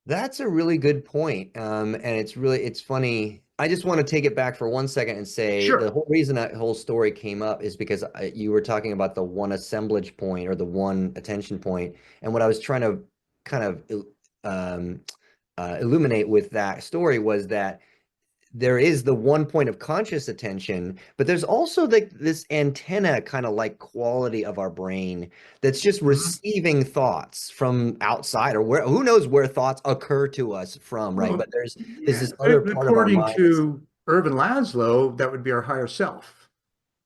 That's a really good point. And it's funny. I just want to take it back for 1 second and say the Sure. whole reason that whole story came up is because you were talking about the one assemblage point or the one attention point. And what I was trying to kind of um, illuminate with that story was that there is the one point of conscious attention, but there's also like this antenna kind of like quality of our brain that's just Mhm. receiving thoughts from outside or where who knows where thoughts occur to us from, right? Well, But there's yeah, this other part of our according mind that's to Irvin Laszlo, that would be our higher self,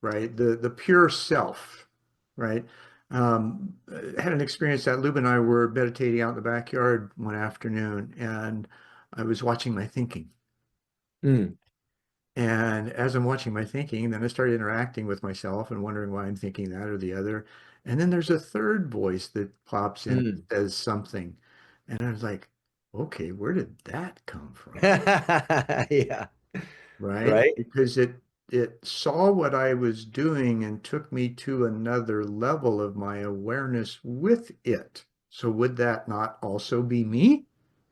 right? The pure self, right? Had an experience that Lube and I were meditating out in the backyard one afternoon, and I was watching my thinking. mm, And as I'm watching my thinking, then I started interacting with myself and wondering why I'm thinking that or the other. And then there's a third voice that pops in, mm. says something. And I was like, okay, where did that come from? Yeah, Right? right. Because it saw what I was doing and took me to another level of my awareness with it. So would that not also be me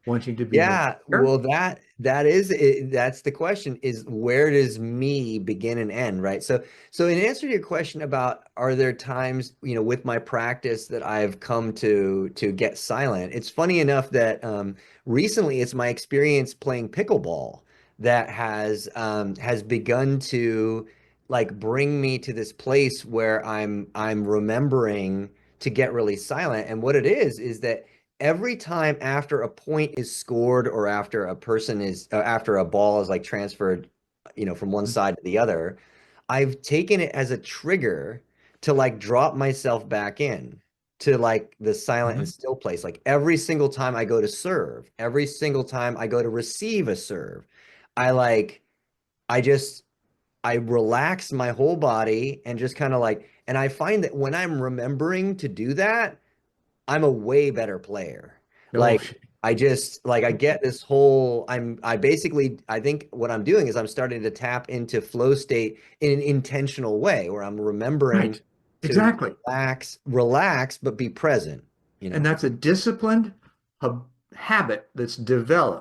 wanting to be more Yeah, aware? well, that is it, that's the question is where does me begin and end, right? So in answer to your question about are there times, with my practice that I've come to get silent, it's funny enough that recently it's my experience playing pickleball that has begun to like bring me to this place where I'm remembering to get really silent. And what it is that every time after a point is scored or after a person is after a ball is like transferred, from one side to the other, I've taken it as a trigger to like drop myself back in to like the silent and Mhm. still place. Like every single time I go to serve, every single time I go to receive a serve, I like I just I relax my whole body and just kind of like, and I find that when I'm remembering to do that, I'm a way better player. Oh, Like I just like I get this whole I basically I think what I'm doing is I'm starting to tap into flow state in an intentional way where I'm remembering right. to Exactly. relax but be present, you And know. that's a disciplined habit that's developed